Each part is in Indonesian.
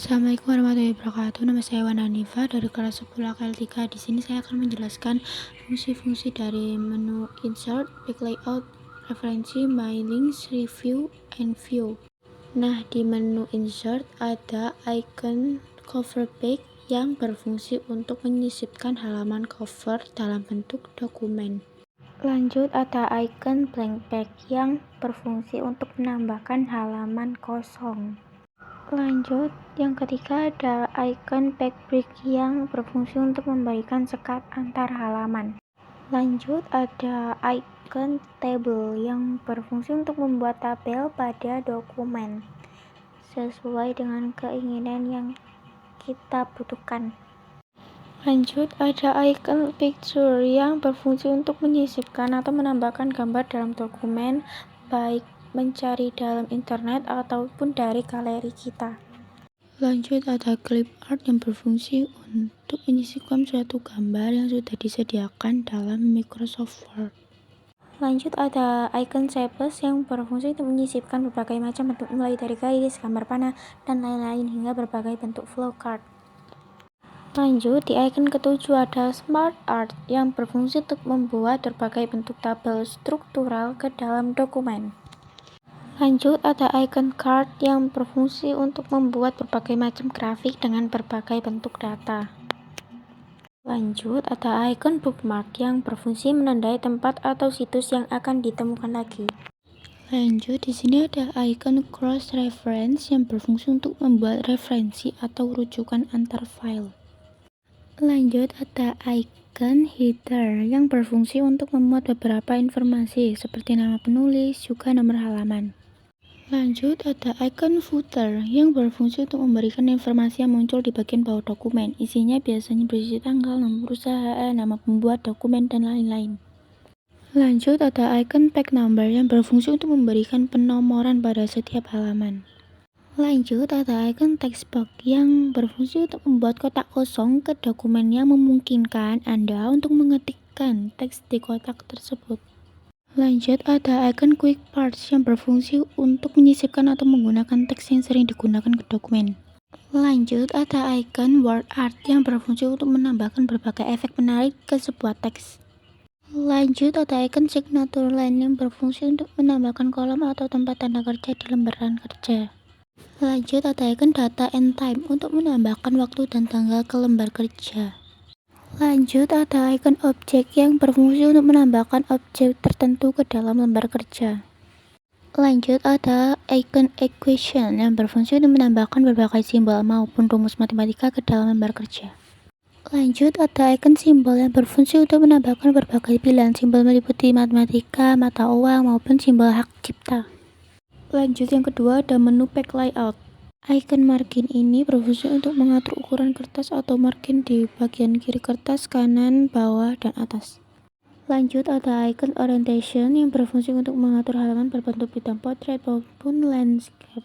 Assalamualaikum warahmatullahi wabarakatuh. Nama saya Wana Hanifa dari kelas 10 AKL 3. Di sini saya akan menjelaskan fungsi-fungsi dari menu Insert, Back Layout, Referensi, My Links, Review, and View. Nah, di menu Insert ada icon cover page yang berfungsi untuk menyisipkan halaman cover dalam bentuk dokumen. Lanjut, ada icon blank page yang berfungsi untuk menambahkan halaman kosong. Lanjut, yang ketiga ada icon backbrick yang berfungsi untuk memberikan sekat antar halaman. Lanjut, ada icon table yang berfungsi untuk membuat tabel pada dokumen sesuai dengan keinginan yang kita butuhkan. Lanjut, ada icon picture yang berfungsi untuk menyisipkan atau menambahkan gambar dalam dokumen, baik mencari dalam internet ataupun dari galeri kita. Lanjut, ada clip art yang berfungsi untuk menyisipkan suatu gambar yang sudah disediakan dalam Microsoft Word. Lanjut, ada icon shapes yang berfungsi untuk menyisipkan berbagai macam bentuk mulai dari garis, gambar panah, dan lain-lain hingga berbagai bentuk flowchart. Lanjut, di icon ketujuh ada Smart Art yang berfungsi untuk membuat berbagai bentuk tabel struktural ke dalam dokumen. Lanjut, ada icon card yang berfungsi untuk membuat berbagai macam grafik dengan berbagai bentuk data. Lanjut, ada icon bookmark yang berfungsi menandai tempat atau situs yang akan ditemukan lagi. Lanjut, di sini ada icon cross reference yang berfungsi untuk membuat referensi atau rujukan antar file. Lanjut, ada icon header yang berfungsi untuk memuat beberapa informasi seperti nama penulis, juga nomor halaman. Lanjut, ada icon footer yang berfungsi untuk memberikan informasi yang muncul di bagian bawah dokumen. Isinya biasanya berisi tanggal, nama perusahaan, nama pembuat dokumen, dan lain-lain. Lanjut, ada icon page number yang berfungsi untuk memberikan penomoran pada setiap halaman. Lanjut, ada icon text box yang berfungsi untuk membuat kotak kosong ke dokumen yang memungkinkan Anda untuk mengetikkan teks di kotak tersebut. Lanjut, ada icon quick parts yang berfungsi untuk menyisipkan atau menggunakan teks yang sering digunakan ke dokumen. Lanjut, ada icon word art yang berfungsi untuk menambahkan berbagai efek menarik ke sebuah teks. Lanjut, ada icon signature line yang berfungsi untuk menambahkan kolom atau tempat tanda kerja di lembaran kerja. Lanjut, ada icon data and time untuk menambahkan waktu dan tanggal ke lembar kerja. Lanjut, ada icon objek yang berfungsi untuk menambahkan objek tertentu ke dalam lembar kerja. Lanjut, ada icon equation yang berfungsi untuk menambahkan berbagai simbol maupun rumus matematika ke dalam lembar kerja. Lanjut, ada icon simbol yang berfungsi untuk menambahkan berbagai pilihan simbol meliputi matematika, mata uang, maupun simbol hak cipta. Lanjut, yang kedua ada menu back layout. Icon margin ini berfungsi untuk mengatur ukuran kertas atau margin di bagian kiri kertas, kanan, bawah, dan atas. Lanjut, ada icon orientation yang berfungsi untuk mengatur halaman berbentuk bidang portrait maupun landscape.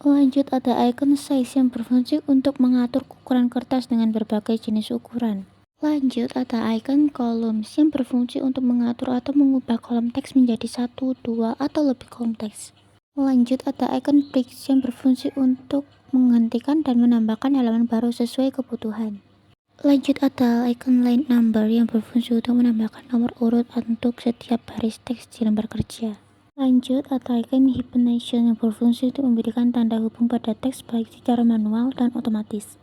Lanjut, ada icon size yang berfungsi untuk mengatur ukuran kertas dengan berbagai jenis ukuran. Lanjut, ada icon columns yang berfungsi untuk mengatur atau mengubah kolom teks menjadi 1, 2, atau lebih kolom teks. Lanjut, ada icon bricks yang berfungsi untuk menghentikan dan menambahkan halaman baru sesuai kebutuhan. Lanjut, ada icon line number yang berfungsi untuk menambahkan nomor urut untuk setiap baris teks di lembar kerja. Lanjut, ada icon hyphenation yang berfungsi untuk memberikan tanda hubung pada teks baik secara manual dan otomatis.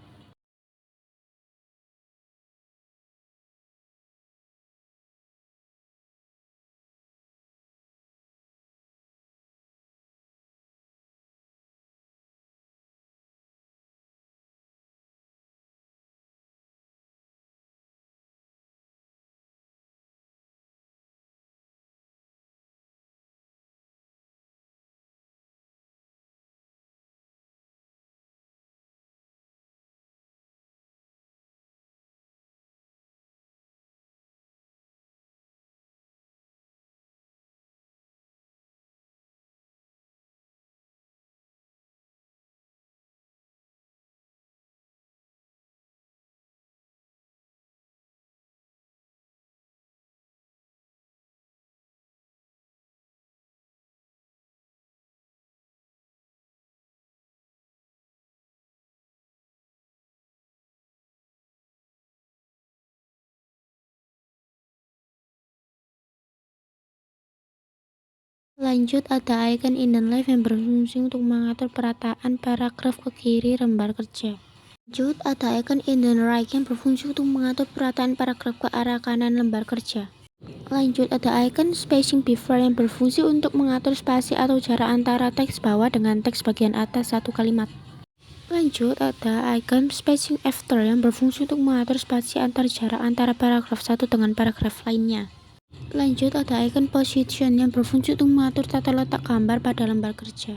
Lanjut, ada icon indent live yang berfungsi untuk mengatur perataan paragraf ke kiri lembar kerja. Lanjut, ada icon indent right yang berfungsi untuk mengatur perataan paragraf ke arah kanan lembar kerja. Lanjut, ada icon spacing before yang berfungsi untuk mengatur spasi atau jarak antara teks bawah dengan teks bagian atas satu kalimat. Lanjut, ada icon spacing after yang berfungsi untuk mengatur spasi antar jarak antara paragraf satu dengan paragraf lainnya. Lanjut, ada icon position yang berfungsi untuk mengatur tata letak gambar pada lembar kerja.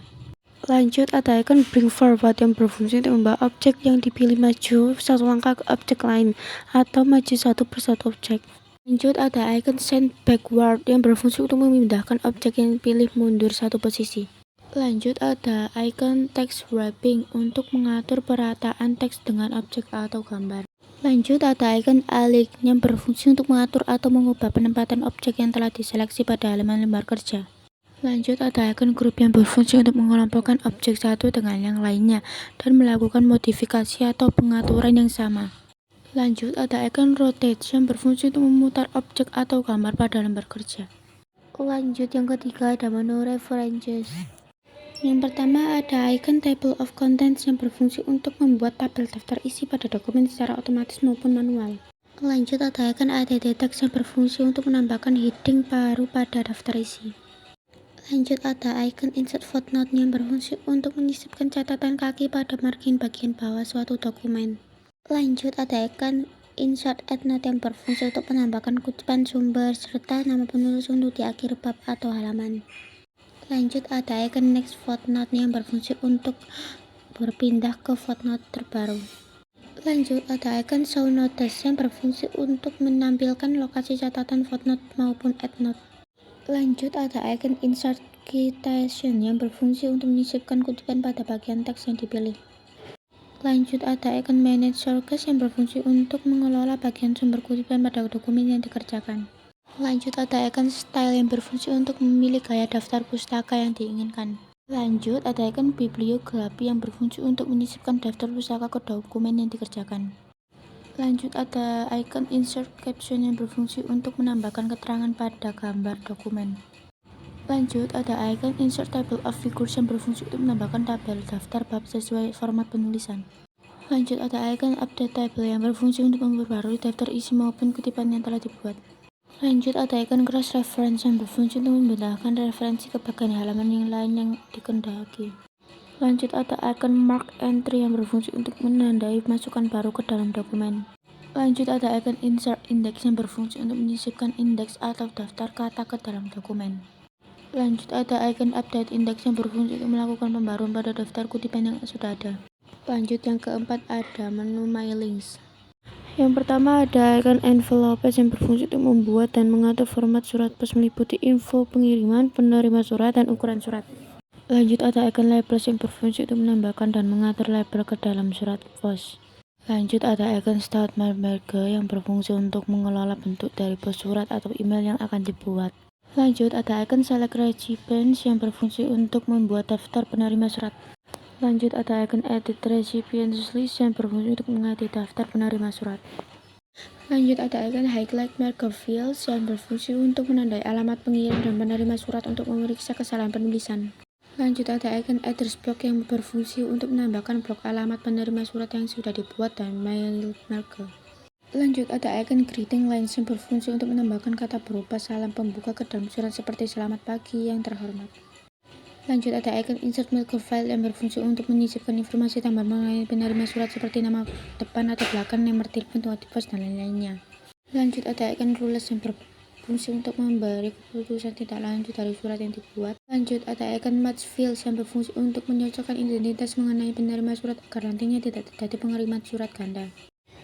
Lanjut, ada icon bring forward yang berfungsi untuk membawa objek yang dipilih maju satu langkah ke objek lain atau maju satu persatu objek. Lanjut, ada icon send backward yang berfungsi untuk memindahkan objek yang dipilih mundur satu posisi. Lanjut, ada icon text wrapping untuk mengatur perataan teks dengan objek atau gambar. Lanjut, ada icon alike yang berfungsi untuk mengatur atau mengubah penempatan objek yang telah diseleksi pada halaman lembar kerja. Lanjut, ada icon group yang berfungsi untuk mengelompokkan objek satu dengan yang lainnya dan melakukan modifikasi atau pengaturan yang sama. Lanjut, ada icon rotate yang berfungsi untuk memutar objek atau gambar pada lembar kerja. Lanjut, yang ketiga ada menu references. Yang pertama, ada icon table of contents yang berfungsi untuk membuat tabel daftar isi pada dokumen secara otomatis maupun manual. Lanjut, ada icon add text yang berfungsi untuk menambahkan heading baru pada daftar isi. Lanjut, ada icon insert footnote yang berfungsi untuk menyisipkan catatan kaki pada margin bagian bawah suatu dokumen. Lanjut, ada icon insert endnote yang berfungsi untuk menambahkan kutipan sumber serta nama penulis untuk di akhir bab atau halaman. Lanjut, ada icon next footnote yang berfungsi untuk berpindah ke footnote terbaru. Lanjut, ada icon show notice yang berfungsi untuk menampilkan lokasi catatan footnote maupun endnote. Lanjut, ada icon insert citation yang berfungsi untuk menyisipkan kutipan pada bagian teks yang dipilih. Lanjut, ada icon manage sources yang berfungsi untuk mengelola bagian sumber kutipan pada dokumen yang dikerjakan. Lanjut, ada icon style yang berfungsi untuk memilih gaya daftar pustaka yang diinginkan. Lanjut, ada icon bibliografi yang berfungsi untuk menyisipkan daftar pustaka ke dokumen yang dikerjakan. Lanjut, ada icon insert caption yang berfungsi untuk menambahkan keterangan pada gambar dokumen. Lanjut, ada icon insert table of figures yang berfungsi untuk menambahkan tabel daftar bab sesuai format penulisan. Lanjut, ada icon update table yang berfungsi untuk memperbarui daftar isi maupun kutipan yang telah dibuat. Lanjut, ada icon cross reference yang berfungsi untuk memindahkan referensi ke bagian halaman yang lain yang dikehendaki. Lanjut, ada icon mark entry yang berfungsi untuk menandai masukan baru ke dalam dokumen. Lanjut, ada icon insert index yang berfungsi untuk menyisipkan indeks atau daftar kata ke dalam dokumen. Lanjut, ada icon update index yang berfungsi untuk melakukan pembaruan pada daftar kutipan yang sudah ada. Lanjut, yang keempat ada menu my links. Yang pertama, ada icon envelopes yang berfungsi untuk membuat dan mengatur format surat pos meliputi info pengiriman, penerima surat, dan ukuran surat. Lanjut, ada icon labels yang berfungsi untuk menambahkan dan mengatur label ke dalam surat pos. Lanjut, ada icon start marker yang berfungsi untuk mengelola bentuk dari pos surat atau email yang akan dibuat. Lanjut, ada icon select recipients yang berfungsi untuk membuat daftar penerima surat. Lanjut, ada icon edit recipients list yang berfungsi untuk mengedit daftar penerima surat. Lanjut, ada icon highlight marker fields yang berfungsi untuk menandai alamat pengirim dan penerima surat untuk memeriksa kesalahan penulisan. Lanjut, ada icon address block yang berfungsi untuk menambahkan blok alamat penerima surat yang sudah dibuat dan mail marker. Lanjut, ada icon greeting lines yang berfungsi untuk menambahkan kata berupa salam pembuka ke dalam surat seperti selamat pagi yang terhormat. Lanjut, ada icon insert marker file yang berfungsi untuk menyisipkan informasi tambahan mengenai penerima surat seperti nama depan atau belakang, nomor telepon, tempat pos, dan lain-lainnya. Lanjut, ada icon rules yang berfungsi untuk memberi keputusan tidak lanjut dari surat yang dibuat. Lanjut, ada icon match fields yang berfungsi untuk menyocokkan identitas mengenai penerima surat agar nantinya tidak terjadi pengiriman surat ganda.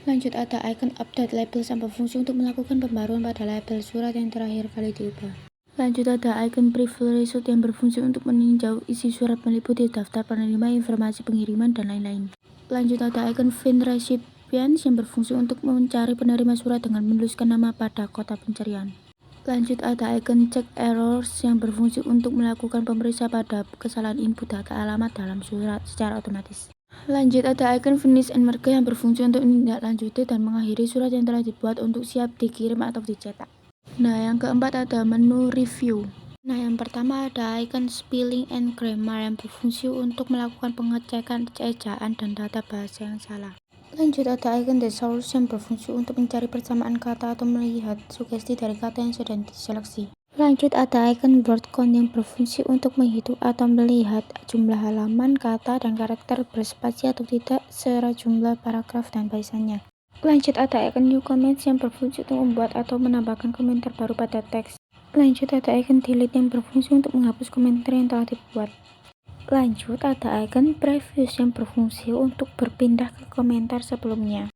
Lanjut, ada icon update labels yang berfungsi untuk melakukan pembaruan pada label surat yang terakhir kali diubah. Lanjut, ada icon preview result yang berfungsi untuk meninjau isi surat meliputi daftar penerima, informasi pengiriman, dan lain-lain. Lanjut, ada icon find recipients yang berfungsi untuk mencari penerima surat dengan menuliskan nama pada kotak pencarian. Lanjut, ada icon check errors yang berfungsi untuk melakukan pemeriksaan pada kesalahan input data alamat dalam surat secara otomatis. Lanjut, ada icon finish and marker yang berfungsi untuk menindaklanjuti dan mengakhiri surat yang telah dibuat untuk siap dikirim atau dicetak. Nah, yang keempat ada menu review. Nah, yang pertama ada icon spelling and grammar yang berfungsi untuk melakukan pengecekan ejaan dan tata bahasa yang salah. Lanjut, ada icon thesaurus yang berfungsi untuk mencari persamaan kata atau melihat sugesti dari kata yang sudah diseleksi. Lanjut, ada icon word count yang berfungsi untuk menghitung atau melihat jumlah halaman, kata, dan karakter berspasi atau tidak, serta jumlah paragraf dan barisannya. Lanjut, ada icon new comments yang berfungsi untuk membuat atau menambahkan komentar baru pada teks. Lanjut, ada icon delete yang berfungsi untuk menghapus komentar yang telah dibuat. Lanjut, ada icon previous yang berfungsi untuk berpindah ke komentar sebelumnya.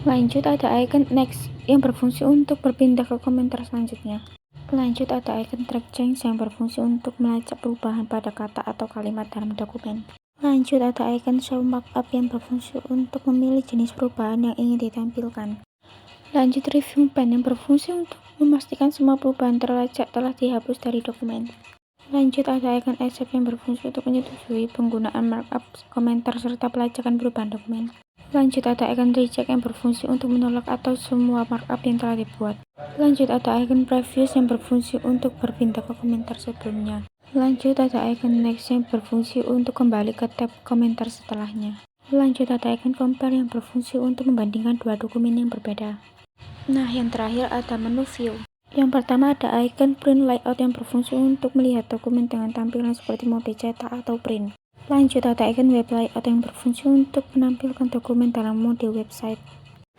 Lanjut, ada icon next yang berfungsi untuk berpindah ke komentar selanjutnya. Lanjut, ada icon track change yang berfungsi untuk melacak perubahan pada kata atau kalimat dalam dokumen. Lanjut, ada icon show markup yang berfungsi untuk memilih jenis perubahan yang ingin ditampilkan. Lanjut, review pen yang berfungsi untuk memastikan semua perubahan terlacak telah dihapus dari dokumen. Lanjut, ada icon accept yang berfungsi untuk menyetujui penggunaan markup komentar serta pelacakan perubahan dokumen. Lanjut, ada icon reject yang berfungsi untuk menolak atau semua markup yang telah dibuat. Lanjut, ada icon previous yang berfungsi untuk berpindah ke komentar sebelumnya. Lanjut, ada icon next yang berfungsi untuk kembali ke tab komentar setelahnya. Lanjut, ada icon compare yang berfungsi untuk membandingkan dua dokumen yang berbeda. Nah, yang terakhir ada menu view. Yang pertama ada icon print layout yang berfungsi untuk melihat dokumen dengan tampilan seperti mode cetak atau print. Lanjut, ada icon web layout yang berfungsi untuk menampilkan dokumen dalam mode website.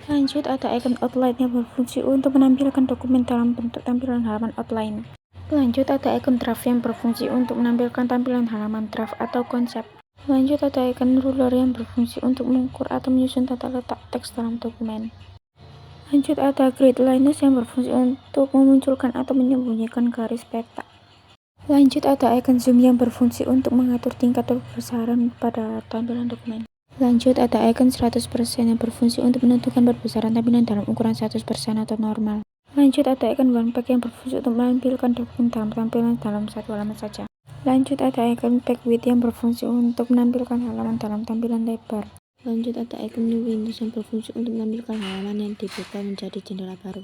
Lanjut, ada icon outline yang berfungsi untuk menampilkan dokumen dalam bentuk tampilan halaman outline. Lanjut, ada icon draft yang berfungsi untuk menampilkan tampilan halaman draft atau konsep. Lanjut, ada icon ruler yang berfungsi untuk mengukur atau menyusun tata letak teks dalam dokumen. Lanjut, ada grid lines yang berfungsi untuk memunculkan atau menyembunyikan garis peta. Lanjut, ada icon zoom yang berfungsi untuk mengatur tingkat kebesaran pada tampilan dokumen. Lanjut, ada icon 100% yang berfungsi untuk menentukan perbesaran tampilan dalam ukuran 100% atau normal. Lanjut, ada icon one pack yang berfungsi untuk menampilkan dokumen dalam tampilan dalam satu halaman saja. Lanjut, ada icon pack width yang berfungsi untuk menampilkan halaman dalam tampilan lebar. Lanjut, ada icon new windows yang berfungsi untuk menampilkan halaman yang dibuka menjadi jendela baru.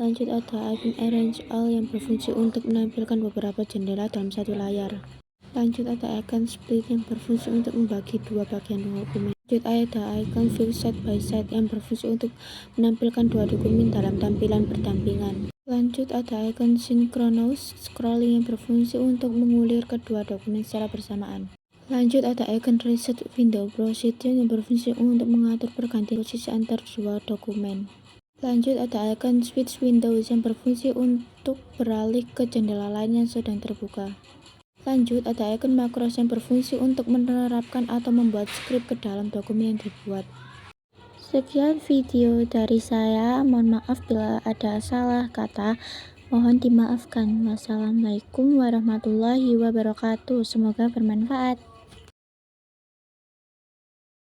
Lanjut, ada icon arrange all yang berfungsi untuk menampilkan beberapa jendela dalam satu layar. Lanjut, ada icon split yang berfungsi untuk membagi dua bagian dokumen. Lanjut, ada icon view side by side yang berfungsi untuk menampilkan dua dokumen dalam tampilan berdampingan. Lanjut, ada icon synchronous scrolling yang berfungsi untuk mengulir kedua dokumen secara bersamaan. Lanjut, ada icon reset window procedure yang berfungsi untuk mengatur pergantian posisi antar dua dokumen. Lanjut, ada icon switch windows yang berfungsi untuk beralih ke jendela lain yang sedang terbuka. Lanjut, ada icon macros yang berfungsi untuk menerapkan atau membuat script ke dalam dokumen yang dibuat. Sekian video dari saya, mohon maaf bila ada salah kata, mohon dimaafkan. Wassalamualaikum warahmatullahi wabarakatuh, semoga bermanfaat.